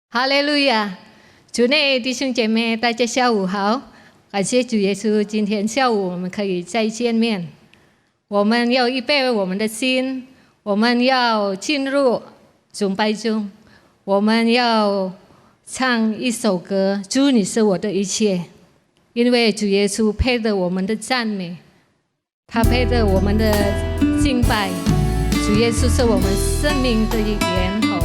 哈利路亚！主内弟兄姐妹，大家下午好！感谢主耶稣，今天下午我们可以再见面。我们要预备我们的心，我们要进入崇拜中，我们要唱一首歌：主，你是我的一切。因为主耶稣配得我们的赞美，他配得我们的敬拜。主耶稣是我们生命的源头。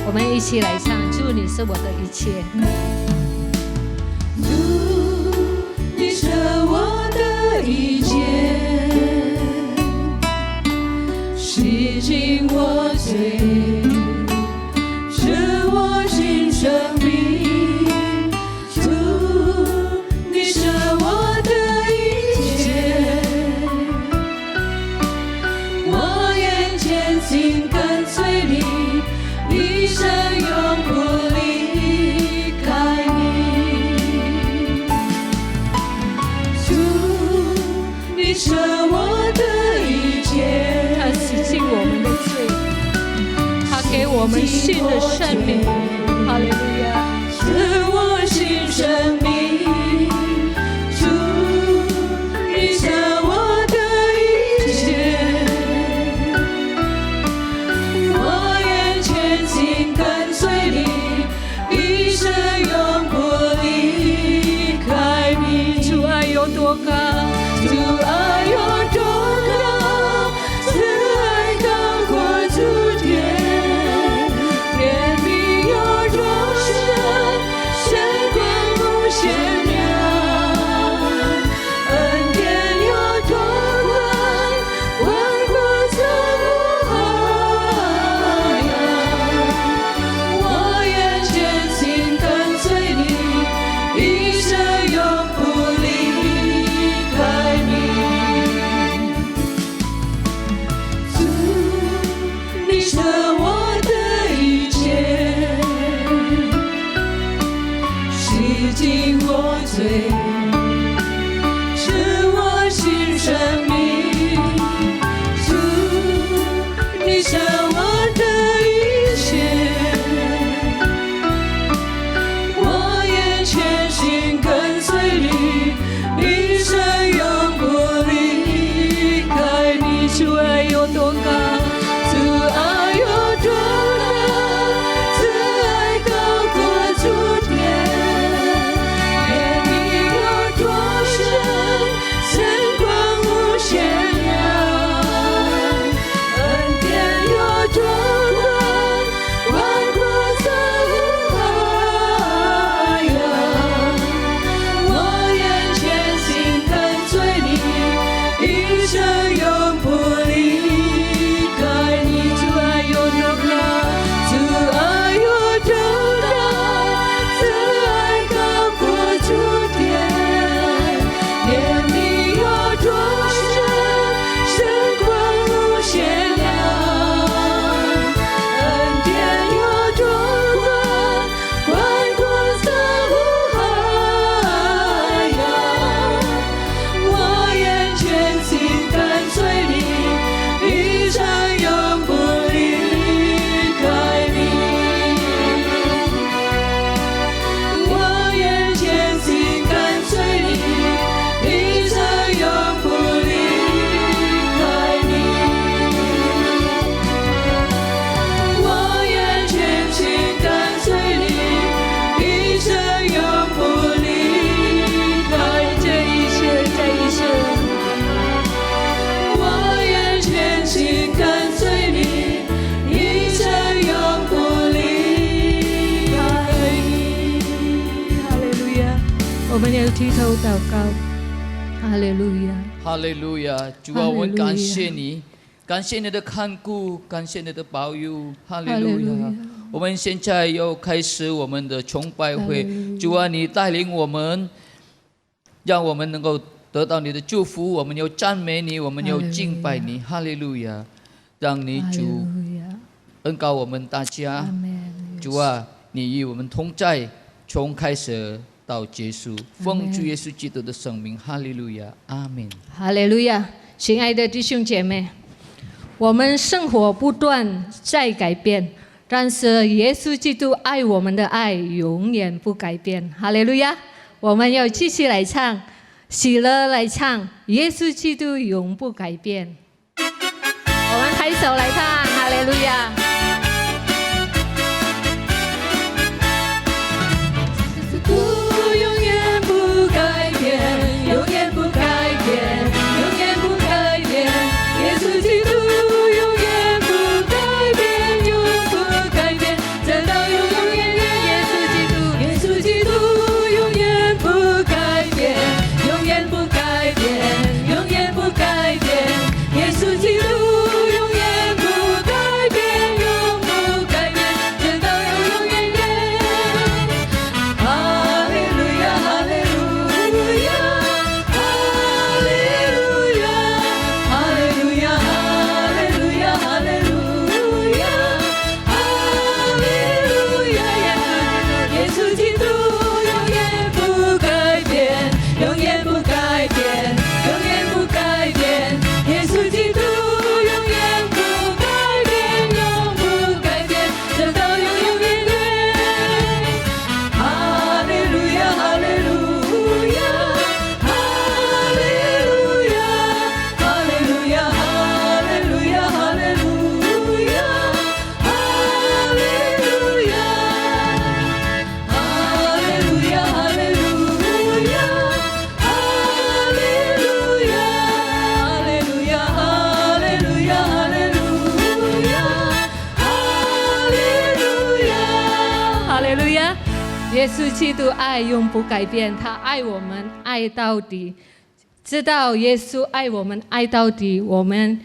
我们一起来唱：主，你是我的一切。主，你是我的一切，洗净我罪，使我新生命。主，你是我的一切，我愿坚信跟随你。一生永不离开你，主，你是我的一切。他洗净我们的罪，他给我们新的生命。哈利路亚！使我新生命，主，你是我的一切。跟随你，一生永不离开你。主爱有多高？主爱有多高？慈爱高过诸天。怜悯有多深？深广无限量。恩典有多宽？宽阔长无海洋。我愿坚信跟随你，一生永不离开你。主，你是我的一切，洗净我罪，使我新生命。主，你是我的一切。我愿全心跟随你，一生永不离开你。主爱有多高？主爱有多高？慈爱高过诸天。怜悯有多深？深广无限量。恩典有多宽？宽阔长无海洋。我愿全心跟随你，一生永不离开你。主爱有多高？主爱有多高？慈爱高过诸天。怜悯有多深？深广无限量。恩典有多宽？宽阔长无海洋。我愿全心跟随你，一生永不离开你。我愿全心跟随你，一生永不离开你。我愿全心跟随你，一生永不离开这一切，这一切。我愿全心跟随你，一生永不离开你。哈利路亚！我们要低头祷告。哈利路亚！哈利路亚！主啊，我们感谢你，感谢你的看顾，感谢你的保佑。哈利路亚！我们现在要开始我们的崇拜会。主啊，你带领我们，让我们能够得到你的祝福。我们要赞美你，我们要敬拜你。哈利路亚！让你主恩膏我们大家。主啊，你与我们同在，从开始到结束。奉主耶稣基督的圣名，哈利路亚，阿门。哈利路亚！亲爱的弟兄姐妹，我们生活不断在改变，但是耶稣基督爱我们的爱永远不改变。哈利路亚！我们要继续来唱，喜乐来唱，耶稣基督永不改变。我们抬手来唱，哈利路亚！永远不改变，永远不改变，永远不改变，耶稣基督永远不改变，永不改变，直到永永远远。耶稣基督永远不改变，永远不改变，永远不改变，耶稣基督永远不改变，永不改变，直到永永远远。哈利路亚，哈利路亚，哈利路亚，哈利路亚，哈利路亚，哈利路亚，哈利路亚，耶稣基督永远不改变，永远不改变，永远不改变，耶稣基督永远不改变，永不改变，直到永永远远。哈利路亚，哈利路亚，哈利路亚，哈利路亚，哈利路亚，哈利路亚，哈利路亚，哈利路亚，哈利路亚，哈利路亚，哈利路亚，哈利路亚，哈利路亚，哈利路亚。哈利路亚！耶稣基督爱永不改变，他爱我们爱到底。知道耶稣爱我们爱到底，我们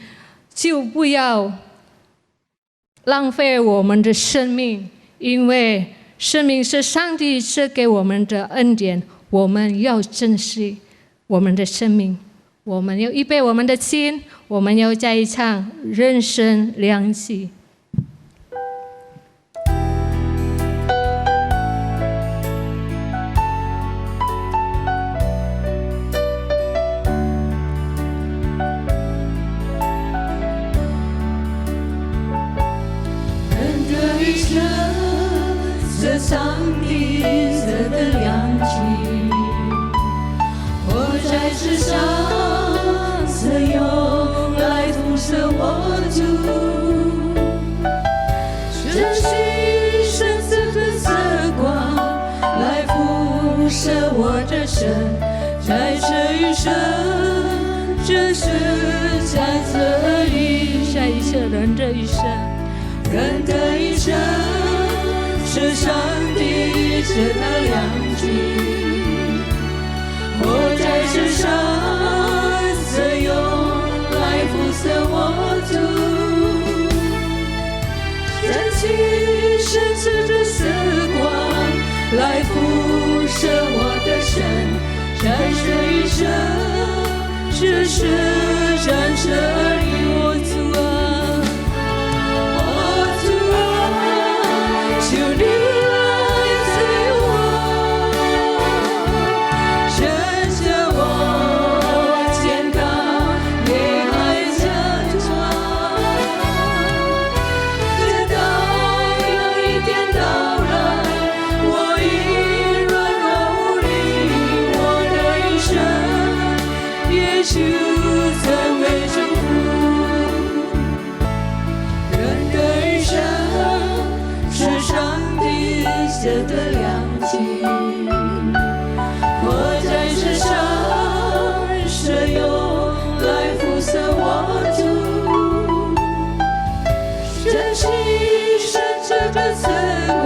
就不要浪费我们的生命，因为生命是上帝赐给我们的恩典，我们要珍惜我们的生命。我们要预备我们的心，我们要再唱人生良机。人的一生是上帝赐的良机，活在世上是用来投射我主，珍惜神赐的色光来辐射我的身，在这一生，这是在这里，下一世人的一生，人的一生是上帝赐的良机，活在世上是用来辐射我主，珍惜神赐的时光来辐射我的身，在这一生，只是战胜与我主啊。求你来自我，趁着我健康也还强壮，直到有一天到来，我已软弱无力，我的一生耶稣成为祝福。人的一生是上帝赐的良机，活在世上是用来辐射我主，珍惜神赐的时光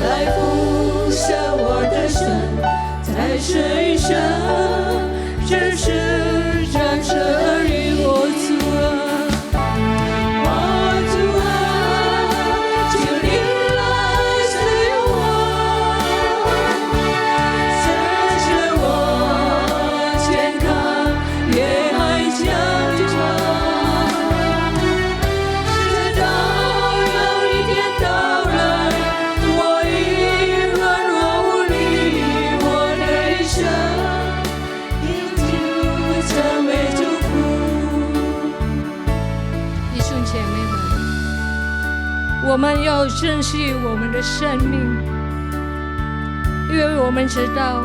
来辐射我的身，在这一生，只是战胜与我主啊。我们要珍惜我们的生命，因为我们知道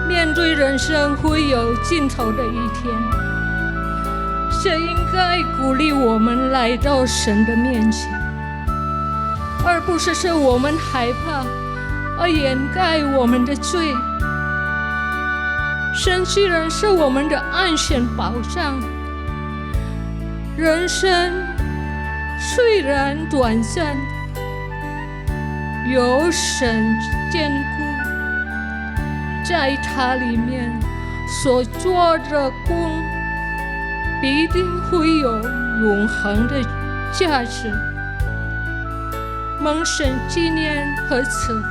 面对人生会有尽头的一天，这应该鼓励我们来到神的面前，而不是说我们害怕而掩盖我们的罪。神既然是我们的安全保障，人生虽然短暂，有神眷顾，在他里面所做的工必定会有永恒的价值，蒙神纪念和赐福。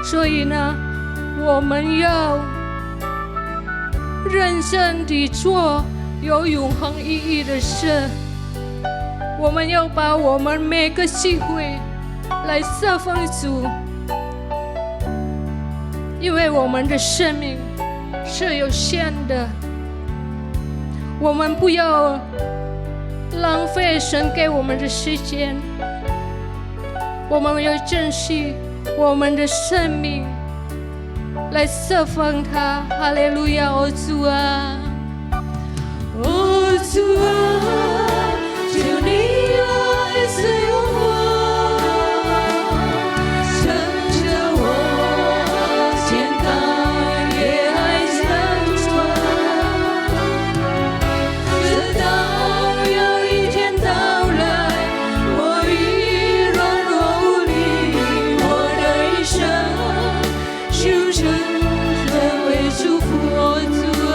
所以呢，我们要认真地做有永恒意义的事，我们要把我们每个机会来侍奉主，因为我们的生命是有限的，我们不要浪费神给我们的时间，我们要珍惜我们的生命来侍奉他。哈利路亚！哦主啊，哦主啊，求你来使用我，趁着我健康也还相传，直到有一天到来，我已软弱无力，我的一生修成成为祝福。哦主啊，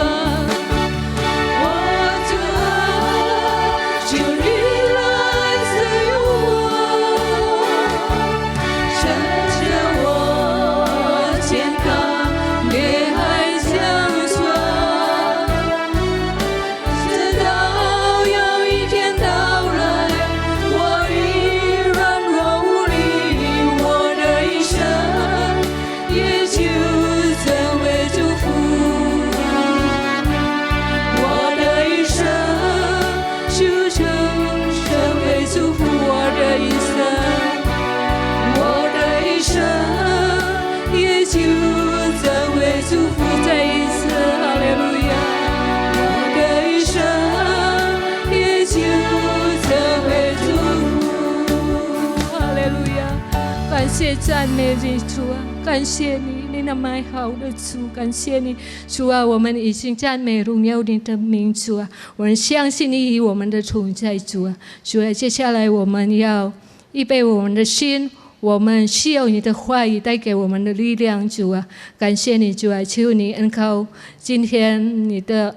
感谢赞美你主啊，感谢你，你那美好的主，感谢你主啊，我们已经赞美荣耀你的名主啊，我们相信你与我们的同在主啊，主啊，接下来我们要预备我们的心，我们需要你的话语带给我们的力量主啊，感谢你主啊，求你恩膏今天你的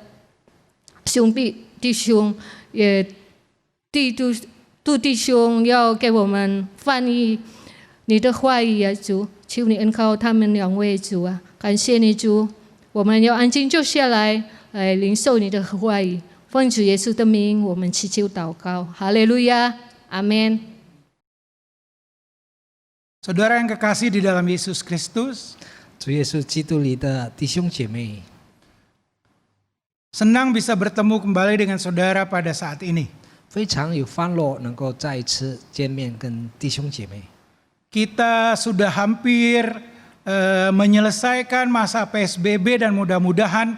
兄弟兄也杜弟兄要给我们翻译你的话语啊，主，求你恩膏他们两位主啊，感谢你主，我们要安静坐下来，来领受你的话语，奉主耶稣的名，我们祈求祷告，哈利路亚，阿们。Saudara yang kekasih di dalam Yesus Kristus, 主耶稣基督里的弟兄姐妹， senang bisa bertemu kembali dengan saudara pada saat ini. 非常有欢乐能够再一次见面跟弟兄姐妹。 Kita sudah hampir menyelesaikan masa PSBB dan mudah-mudahan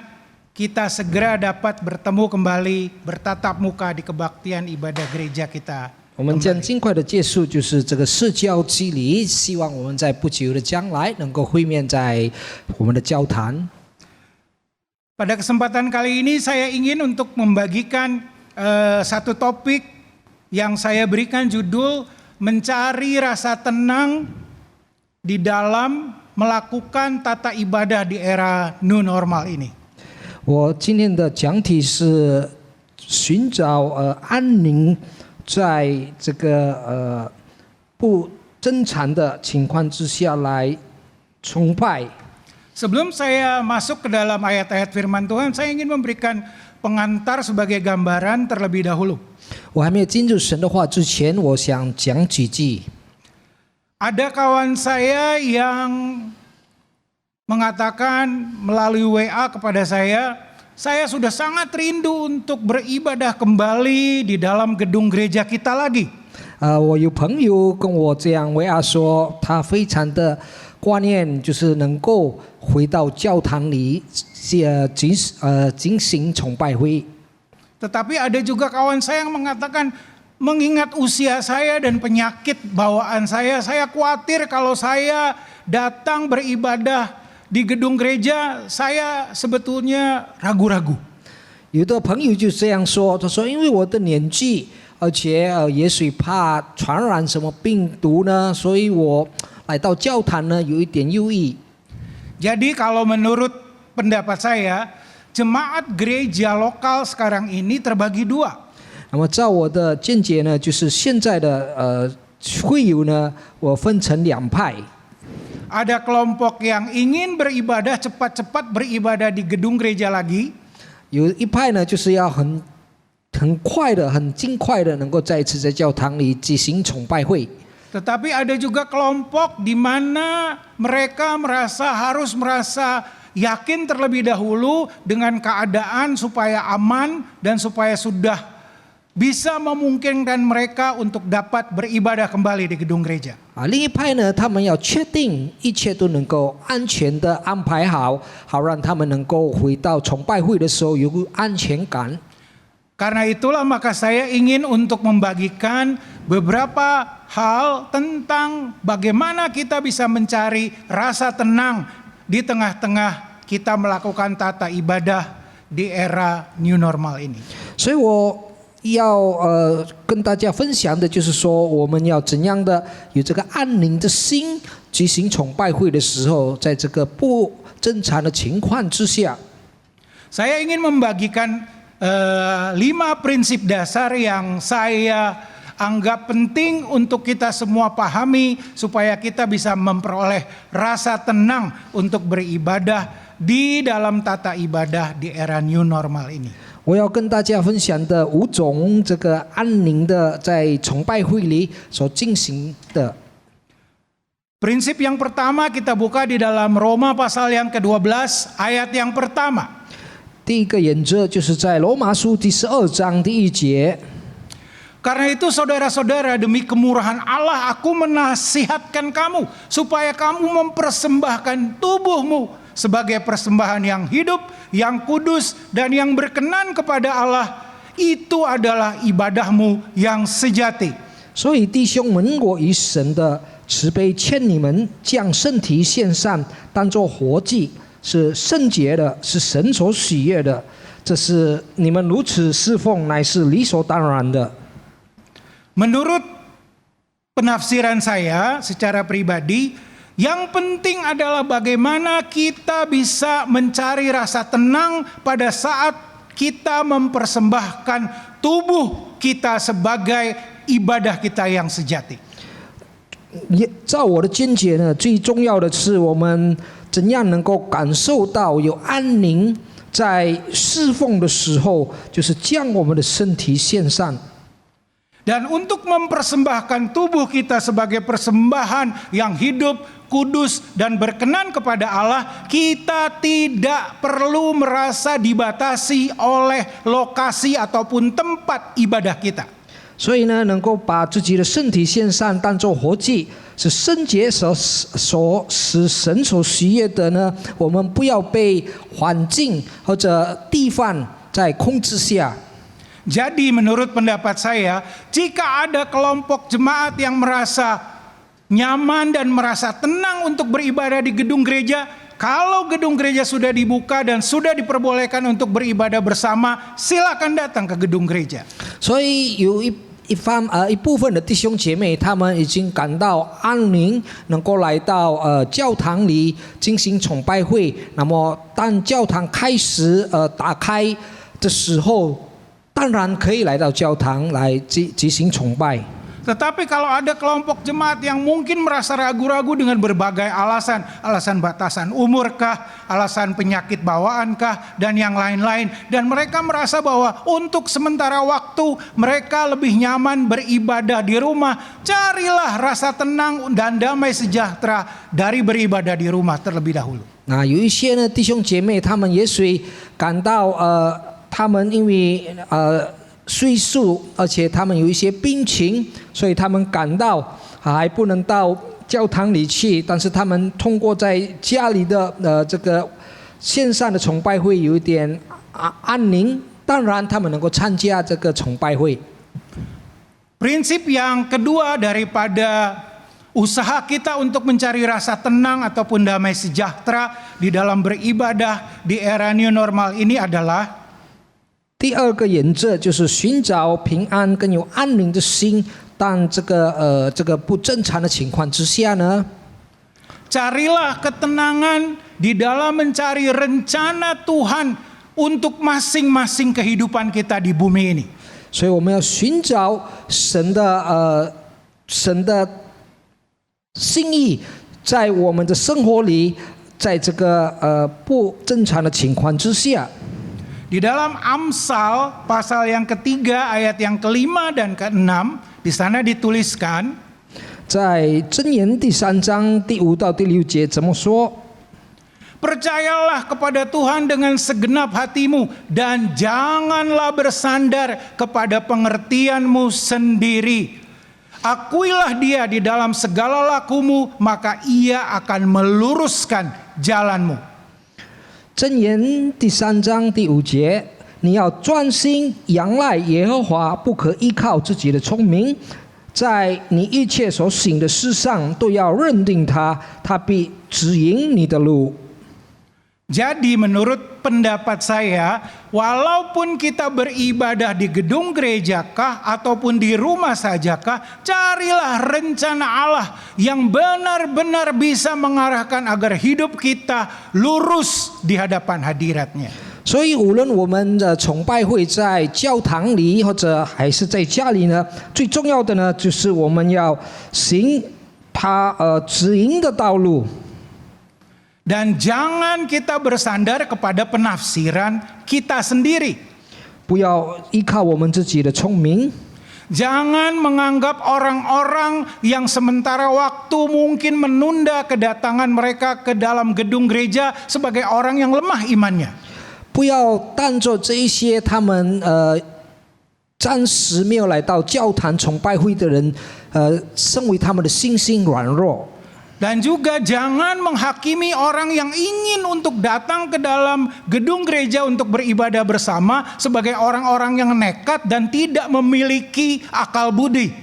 kita segera dapat bertemu kembali bertatap muka di kebaktian ibadah gereja kita. 我们将尽快的结束，就是这个社交距离，希望我们在不久的将来能够会面在我们的教堂。 Pada kesempatan kali ini saya ingin untuk membagikan satu topik yang saya berikan judul mencari rasa tenang di dalam melakukan tata ibadah di era new normal ini. 我今天的讲题是寻找安宁，在这个不正常的情况之下来崇拜。 Sebelum saya masuk ke dalam ayat-ayat firman Tuhan, saya ingin memberikan pengantar sebagai gambaran terlebih dahulu. 我还没有进入神的话之前，我想讲几句。 Ada kawan saya yang mengatakan melalui WA kepada saya sudah sangat rindu untuk beribadah kembali di dalam gedung gereja kita lagi. 我有朋友跟我这样维亚说，他非常的挂念，就是能够回到教堂里进行崇拜会。 Tetapi ada juga kawan saya yang mengatakan, mengingat usia saya dan penyakit bawaan saya khawatir kalau saya datang beribadah di gedung gereja, saya sebetulnya ragu-ragu. 有的朋友就这样说，他说因为我的年纪，而且也许怕传染什么病毒呢，所以我来到教堂呢有一点犹豫。 Jadi kalau menurut pendapat saya, jemaat gereja lokal sekarang ini terbagi dua. 那么照我的见解呢，就是现在的会友呢，我分成两派。 Ada kelompok yang ingin beribadah cepat-cepat beribadah di gedung gereja lagi. 有一派呢，就是要很快的、很尽快的，能够再一次在教堂里进行崇拜会。 Tetapi ada juga kelompok di mana mereka harus merasa yakin terlebih dahulu dengan keadaan supaya aman dan supaya sudah bisa memungkinkan mereka untuk dapat beribadah kembali di gedung gereja. 另一派呢，他们要确定一切都能够安全的安排好，好让他们能够回到崇拜会的时候有安全感。 Karena itulah maka saya ingin untuk membagikan beberapa hal tentang bagaimana kita bisa mencari rasa tenang di tengah-tengah kita melakukan tata ibadah di era new normal ini. 所以我要跟大家分享的就是说，我们要怎样的有这个安宁的心举行崇拜会的时候，在这个不正常的情况之下， Saya ingin membagikan 5 prinsip dasar yang saya anggap penting untuk kita semua pahami supaya kita bisa memperoleh rasa tenang untuk beribadah di dalam tata ibadah di era new normal ini. 我要跟大家分享的5种这个安宁的在崇拜会里所进行的。 Prinsip yang pertama kita buka di dalam Roma pasal yang ke-12 ayat yang pertama. 第一个原则就是在罗马书第12章第1节。 Karena itu saudara-saudara, demi kemurahan Allah aku menasihatkan kamu supaya kamu mempersembahkan tubuhmu sebagai persembahan yang hidup, yang kudus dan yang berkenan kepada Allah. Itu adalah ibadahmu yang sejati. 所以弟兄们，我以神的慈悲劝你们，将身体献上，当作活祭，是圣洁的，是神所喜悦的。这是你们如此侍奉，乃是理所当然的。 Menurut penafsiran saya secara pribadi, yang penting adalah bagaimana kita bisa mencari rasa tenang pada saat kita mempersembahkan tubuh kita sebagai ibadah kita yang sejati. 照我的见解呢，最重要的是我们怎样能够感受到有安宁，在侍奉的时候，就是将我们的身体献上。 Dan untuk mempersembahkan tubuh kita sebagai persembahan yang hidup, kudus, dan berkenan kepada Allah, kita tidak perlu merasa dibatasi oleh lokasi ataupun tempat ibadah kita. 所以呢，能够把自己的身体献上，当作活祭，是圣洁使神所喜悦的呢。我们不要被环境或者地方在控制下。 Jadi menurut pendapat saya, jika ada kelompok jemaat yang merasa nyaman dan merasa tenang untuk beribadah di gedung gereja, kalau gedung gereja sudah dibuka dan sudah diperbolehkan untuk beribadah bersama, silakan datang ke gedung gereja. 所以有一部分的弟兄姐妹，他们已经感到安宁，能够来到教堂里进行崇拜会。那么当教堂开始打开的时候， 当然可以来到教堂来进行崇拜。 Tetapi kalau ada kelompok jemaat yang mungkin merasa ragu-ragu dengan berbagai alasan, alasan batasan umurkah, alasan penyakit bawaankah, dan yang lain-lain, dan mereka merasa bahwa untuk sementara waktu mereka lebih nyaman beribadah di rumah, carilah rasa tenang dan damai sejahtera dari beribadah di rumah terlebih dahulu. 那有一些呢弟兄姐妹，他们也许感到他们因为岁数，而且他们有一些病情，所以他们感到还不能到教堂里去，但是他们通过在家里的这个线上的崇拜会有一点安宁，当然他们能够参加这个崇拜会。Prinsip yang kedua daripada usaha kita untuk mencari rasa tenang ataupun damai sejahtera di dalam beribadah di era new normal ini adalah 第二个原则就是寻找平安跟有安宁的心，但这个不正常的情况之下呢， carilah ketenangan di dalam mencari rencana Tuhan untuk masing-masing kehidupan kita di bumi ini. 所以我们要寻找神的心意，在我们的生活里，在这个不正常的情况之下。 Di dalam Amsal pasal yang ketiga ayat yang kelima dan keenam di sana dituliskan 在箴言第3章第5到第6节怎么说？ Percayalah kepada Tuhan dengan segenap hatimu dan janganlah bersandar kepada pengertianmu sendiri. Akuilah Dia di dalam segala lakumu, maka Ia akan meluruskan jalanmu. 箴言第3章第5节，你要专心仰赖耶和华，不可依靠自己的聪明，在你一切所行的事上都要认定他，他必指引你的路。 Jadi menurut pendapat saya, walaupun kita beribadah di gedung gerejakah ataupun di rumah sajakah, carilah rencana Allah yang benar-benar bisa mengarahkan agar hidup kita lurus di hadapan hadirat-Nya. 所以，无论我们的崇拜会在教堂里，或者还是在家里呢，最重要的呢，就是我们要行他指引的道路。 Dan jangan kita bersandar kepada penafsiran kita sendiri. 不要依靠我们自己的聪明。 Jangan menganggap orang-orang yang sementara waktu mungkin menunda kedatangan mereka ke dalam gedung gereja sebagai orang yang lemah imannya. 不要当作这一些他们暂时没有来到教堂崇拜会的人，身为他们的信心软弱。 Dan juga jangan menghakimi orang yang ingin untuk datang ke dalam gedung gereja untuk beribadah bersama sebagai orang-orang yang nekat dan tidak memiliki akal budi.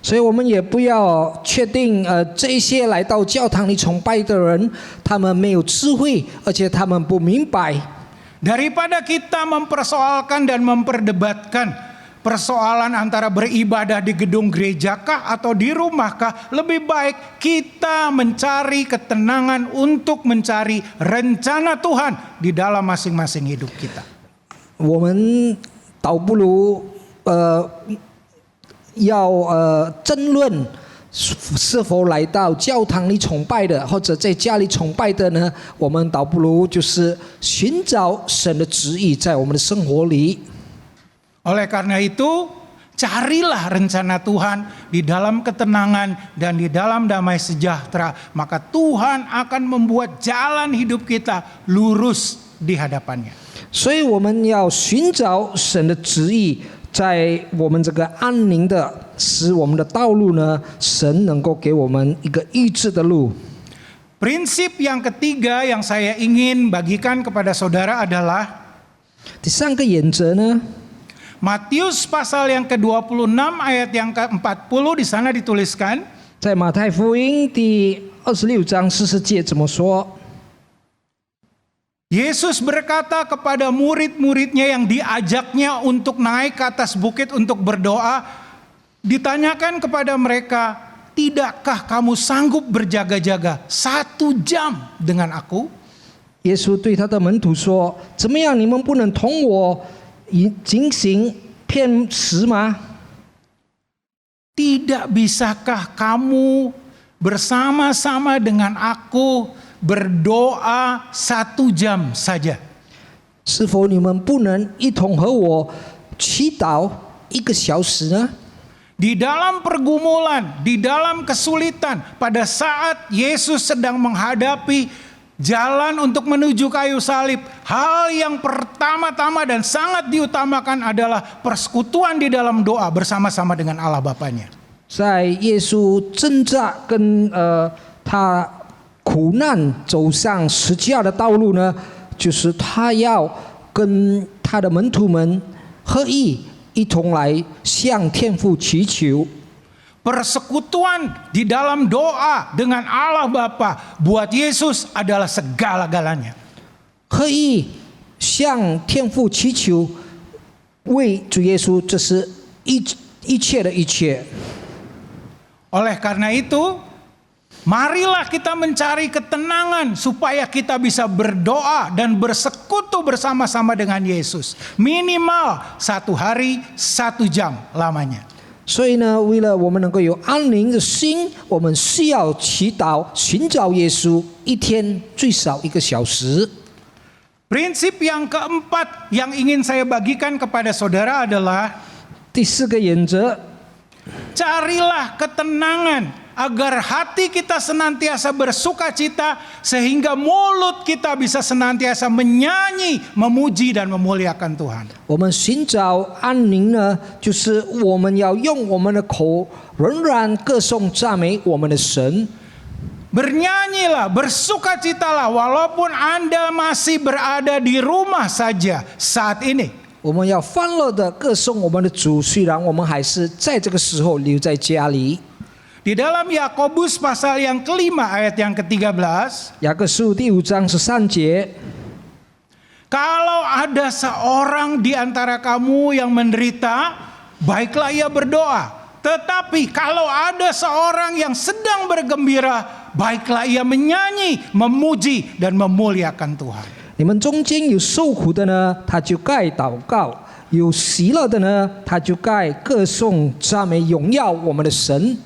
所以我们也不要确定这一些来到教堂里崇拜的人，他们没有智慧，而且他们不明白。 Daripada kita mempersoalkan dan memperdebatkan persoalan antara beribadah di gedung gerejakah atau di rumahkah, lebih baik kita mencari ketenangan untuk mencari rencana Tuhan di dalam masing-masing hidup kita. 我们倒不如要争论是否来到教堂里崇拜的，或者在家里崇拜的呢？我们倒不如就是寻找神的旨意在我们的生活里。 Oleh karena itu, carilah rencana Tuhan di dalam ketenangan dan di dalam damai sejahtera. Maka Tuhan akan membuat jalan hidup kita lurus di hadapannya. 所以我们要寻找神的旨意，在我们这个安宁的使我们的道路呢，神能够给我们一个医治的路。 Prinsip yang ketiga yang saya ingin bagikan kepada saudara adalah 第3个原则呢？ Matius pasal yang ke-26 ayat yang ke-40 di sana dituliskan 在马太福音第26章40节怎么说？ Yesus berkata kepada murid-muridnya yang diajaknya untuk naik ke atas bukit untuk berdoa, ditanyakan kepada mereka, tidakkah kamu sanggup berjaga-jaga 1 jam dengan aku? 耶稣对他的门徒说：“怎么样，你们不能同我进行片时吗？ Tidak bisakah kamu bersama-sama dengan aku berdoa 1 jam saja? 是否你们不能一同和我祈祷1个小时呢？” Di dalam pergumulan, di dalam kesulitan, pada saat Yesus sedang menghadapi jalan untuk menuju kayu salib, hal yang pertama-tama dan sangat diutamakan adalah persekutuan di dalam doa bersama-sama dengan Allah Bapanya. 在耶稣挣扎跟他苦难走上十字架的道路呢，就是他要跟他的门徒们合意，一同来向天父祈求。 Persekutuan di dalam doa dengan Allah Bapa buat Yesus adalah segala-galanya. 合意向天父祈求，为主耶稣，这是一切的一切。 Oleh karena itu, marilah kita mencari ketenangan supaya kita bisa berdoa dan bersekutu bersama-sama dengan Yesus. Minimal 1 hari 1 jam lamanya. 所以呢，为了我们能够有安宁的心，我们需要祈祷，寻找耶稣，一天最少1个小时。 Prinsip yang keempat yang ingin saya bagikan kepada saudara adalah 第4个原则， carilah ketenangan agar hati kita senantiasa bersuka cita sehingga mulut kita bisa senantiasa menyanyi, memuji dan memuliakan Tuhan. 我们寻找安宁呢，就是我们要用我们的口仍然歌颂赞美我们的神。 Bernyanyilah, bersukacitalah walaupun Anda masih berada di rumah saja saat ini. 我们要欢乐的歌颂我们的主，虽然我们还是在这个时候留在家里。 Di dalam Yakobus pasal yang kelima ayat yang ke-13, 雅各书第5章13节， kalau ada seorang di antara kamu yang menderita, baiklah ia berdoa. Tetapi kalau ada seorang yang sedang bergembira, baiklah ia menyanyi, memuji dan memuliakan Tuhan. 你们中间有受苦的呢，他就该祷告；有喜乐的呢，他就该歌颂赞美荣耀我们的神。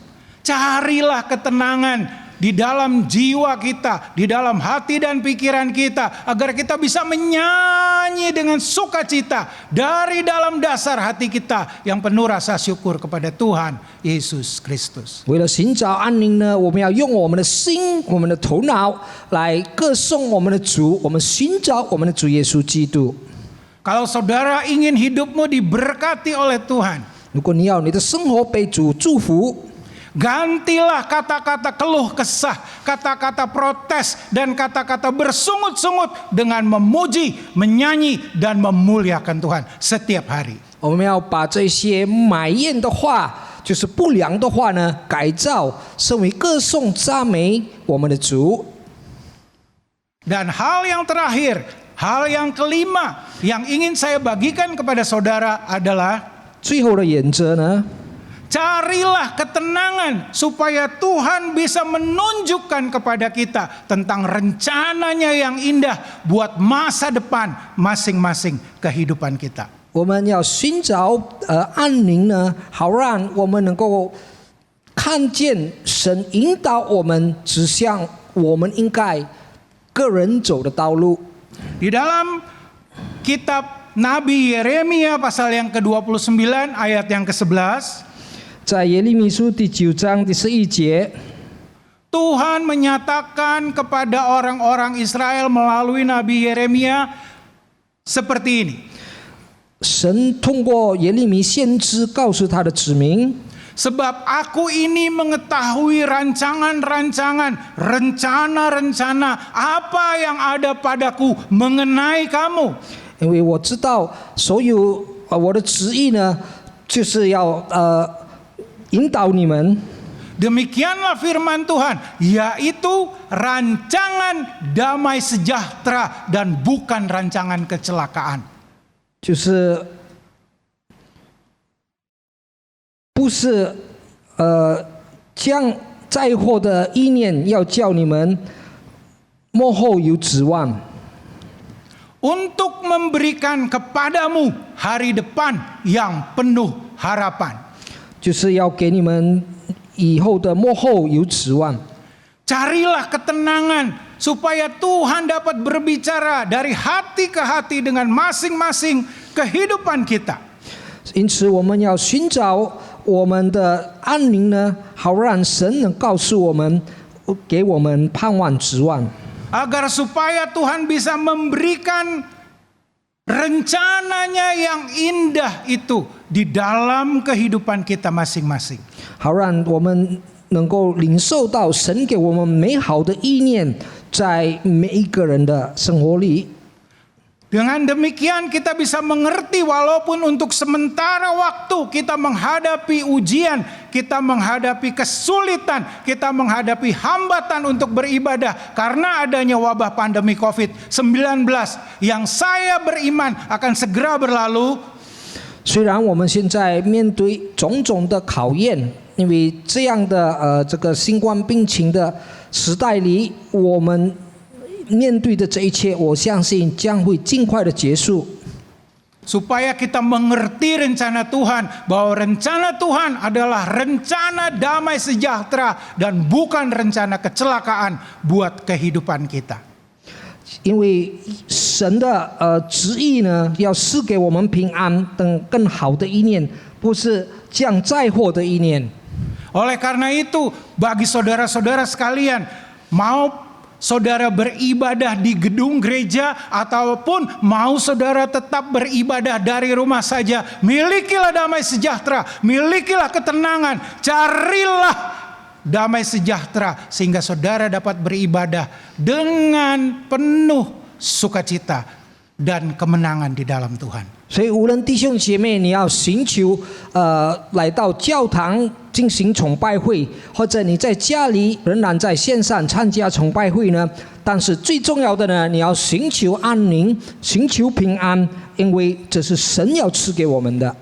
Carilah ketenangan di dalam jiwa kita, di dalam hati dan pikiran kita, agar kita bisa menyanyi dengan sukacita dari dalam dasar hati kita yang penuh rasa syukur kepada Tuhan Yesus Kristus. 为了寻找安宁呢，我们要用我们的心、我们的头脑来歌颂我们的主，我们寻找我们的主耶稣基督。 Kalau saudara ingin hidupmu diberkati oleh Tuhan, 如果你要你的生活被主祝福， gantilah kata-kata keluh kesah, kata-kata protes, dan kata-kata bersungut-sungut dengan memuji, menyanyi, dan memuliakan Tuhan setiap hari. 我们要把这些埋怨的话，就是不良的话呢，改造成为歌颂赞美我们的主。 Dan hal yang terakhir, hal yang kelima yang ingin saya bagikan kepada saudara adalah 最后的原则呢， carilah ketenangan supaya Tuhan bisa menunjukkan kepada kita tentang rencananya yang indah buat masa depan masing-masing kehidupan kita. 我们要寻找安宁呢，好让我们能够看见神引导我们指向我们应该个人走的道路。 Di dalam kitab Nabi Yeremia pasal yang ke-29 ayat yang ke-11, 在耶利米书第9章第11节， Tuhan menyatakan kepada orang-orang Israel melalui Nabi Yeremia seperti ini. 神通过耶利米先知告诉他的子民， Sebab aku ini mengetahui rancangan-rancangan, rencana-rencana apa yang ada padaku mengenai kamu. 因为我知道所有我的旨意呢，就是要引导你们。 Demikianlah firman Tuhan, yaitu rancangan damai sejahtera dan bukan rancangan kecelakaan. 就是不是将灾祸的意念要叫你们幕后有指望， Untuk memberikan kepadamu hari depan yang penuh harapan. 就是要给你们以后的幕后有指望。 Carilah ketenangan supaya Tuhan dapat berbicara dari hati ke hati dengan masing-masing kehidupan kita. 因此，我们要寻找我们的安宁呢，好让神能告诉我们，给我们盼望指望。agar supaya Tuhan bisa memberikan rencananya yang indah itu di dalam kehidupan kita masing-masing. 好让我们能够领受到神给我们美好的意念，在每一个人的生活里。 Dengan demikian kita bisa mengerti walaupun untuk sementara waktu kita menghadapi ujian, kita menghadapi kesulitan, kita menghadapi hambatan untuk beribadah karena adanya wabah pandemi COVID-19 yang saya beriman akan segera berlalu. 虽然我们现在面对种种的考验，因为这样的这个新冠病情的时代里，我们 面对的这一切，我相信将会尽快的结束。 Supaya kita mengerti rencana Tuhan, bahwa rencana Tuhan adalah rencana damai sejahtera dan bukan rencana kecelakaan buat kehidupan kita. 因为神的旨意呢，要赐给我们平安等更好的意念，不是降灾祸的意念。 Oleh karena itu, bagi saudara-saudara sekalian, mau saudara beribadah di gedung gereja ataupun mau saudara tetap beribadah dari rumah saja, milikilah damai sejahtera, milikilah ketenangan, carilah damai sejahtera sehingga saudara dapat beribadah dengan penuh sukacita dan kemenangan di dalam Tuhan. 所以，无论弟兄姐妹，你要寻求来到教堂进行崇拜会，或者你在家里仍然在线上参加崇拜会呢，但是最重要的呢，你要寻求安宁，寻求平安，因为这是神要赐给我们的。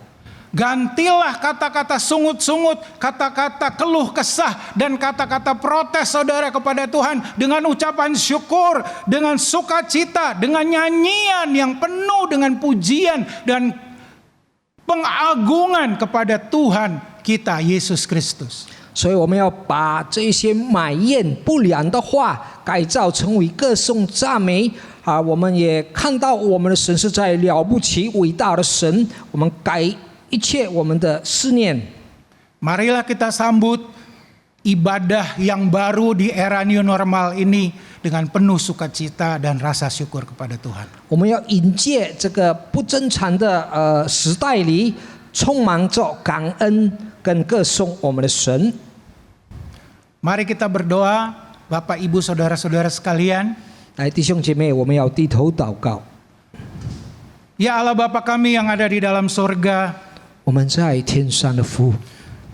Gantilah kata-kata sungut-sungut, kata-kata keluh kesah, dan kata-kata protes saudara kepada Tuhan dengan ucapan syukur, dengan sukacita, dengan nyanyian yang penuh dengan pujian dan pengagungan kepada Tuhan kita Yesus Kristus. 所以我们要把这一些埋怨不良的话改造成为歌颂赞美啊！我们也看到我们的神是在了不起伟大的神，我们改 一切我们的思念。 Marilah kita sambut ibadah yang baru di era new normal ini dengan penuh sukacita dan rasa syukur kepada Tuhan. 我们要迎接这个不正常的时代里，充满着感恩跟歌颂我们的神。 Mari kita berdoa, Bapak Ibu saudara-saudara sekalian. 来，弟兄姐妹，我们要低头祷告。 Ya Allah Bapa kami yang ada di dalam sorga, 我们在天上的父，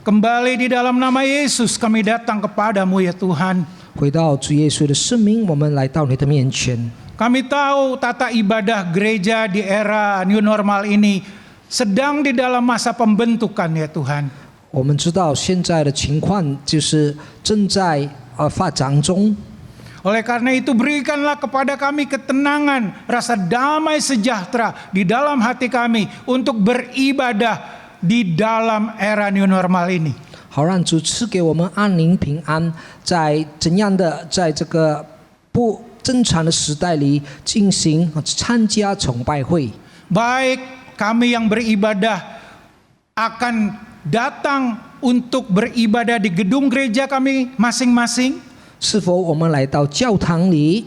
kembali di dalam nama Yesus kami datang kepadamu ya Tuhan. 回到主耶稣的生命，我们来到你的面前。 Kami tahu tata ibadah gereja di era new normal ini sedang di dalam masa pembentukan ya Tuhan. 我们知道现在的情况就是正在发展中。 Oleh karena itu berikanlah kepada kami ketenangan, rasa damai sejahtera di dalam hati kami untuk beribadah di dalam era new normal ini. 好让主赐给我们安宁平安，在怎样的在这个不正常的时代里进行参加崇拜会。 Baik kami yang beribadah akan datang untuk beribadah di gedung gereja kami masing-masing, 是否我们来到教堂里，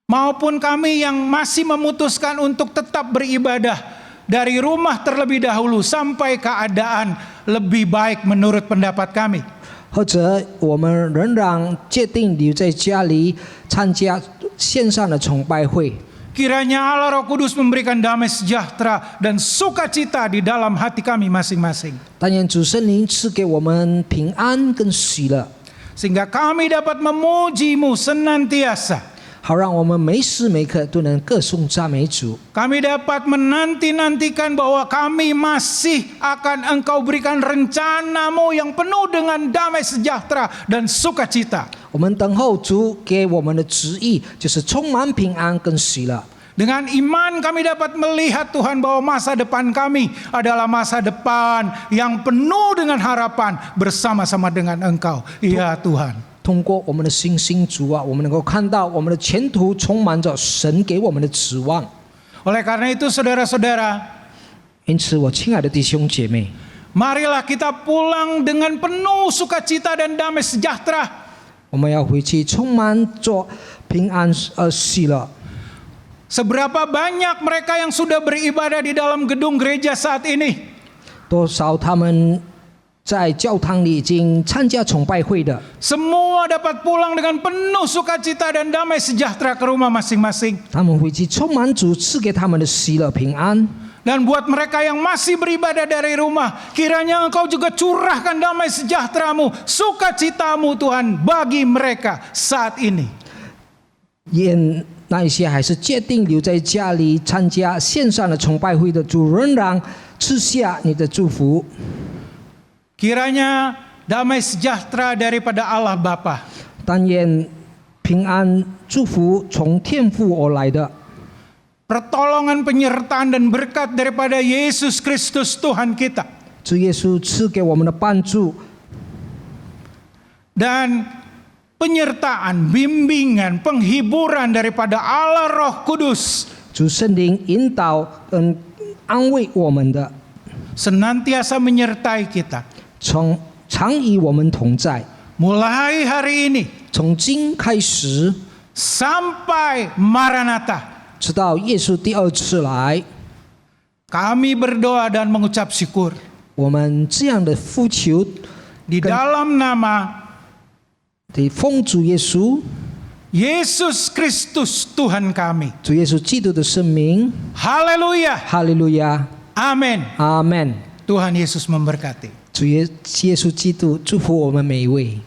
maupun kami yang masih memutuskan untuk tetap beribadah dari rumah terlebih dahulu sampai keadaan lebih baik menurut pendapat kami. 或者我们仍然决定留在家里参加线上的崇拜会。 Kiranya Allah Roh Kudus memberikan damai sejahtera dan sukacita di dalam hati kami masing-masing. 但愿主圣灵赐给我们平安跟喜乐， Sehingga kami dapat memuji-Mu senantiasa. 好让我们每时每刻都能歌颂赞美主。 Kami dapat menanti-nantikan bahwa kami masih akan Engkau berikan rencana-Mu yang penuh dengan damai sejahtera dan sukacita. 我们等候主给我们的旨意，就是充满平安跟喜乐。 Dengan iman kami dapat melihat Tuhan bahwa masa depan kami adalah masa depan yang penuh dengan harapan bersama-sama dengan Engkau. Ya Tuhan. 通过我们的信心主啊，我们能够看到我们的前途充满着神给我们的指望。 Oleh karena itu saudara-saudara, 因此，我亲爱的弟兄姐妹， marilah kita pulang dengan penuh sukacita dan damai sejahtera. 我们要回去充满着平安喜乐。 Seberapa banyak mereka yang sudah beribadah di dalam gedung gereja saat ini? 多少他们在教堂里已经参加崇拜会的， Semua dapat pulang dengan penuh sukacita dan damai sejahtera ke rumah masing-masing. 他们回去充满主赐给他们的喜乐平安。 Dan buat mereka yang masih beribadah dari rumah, kiranya Engkau juga curahkan damai sejahtera-Mu, sukacita-Mu Tuhan bagi mereka saat ini. 愿那一些还是决定留在家里参加线上的崇拜会的主，仍然赐下你的祝福。 Kiranya damai sejahtera daripada Allah Bapa, 但愿平安祝福从天父而来的， pertolongan penyertaan dan berkat daripada Yesus Kristus Tuhan kita, 主耶稣赐给我们的帮助， dan penyertaan, bimbingan, penghiburan daripada Allah Roh Kudus 主圣灵引导跟安慰我们的， senantiasa menyertai kita. 常与我们同在。 Mulai hari ini 从今开始， sampai Maranatha, 直到耶稣第二次来， kami berdoa dan mengucap syukur 我们这样的呼求， di dalam nama 得奉主耶稣、 Yesus Kristus Tuhan kami. 主耶稣基督的圣名， Haleluya. 哈利路亚， Amin. 阿门。 Tuhan Yesus memberkati. 主耶稣基督祝福我们每一位。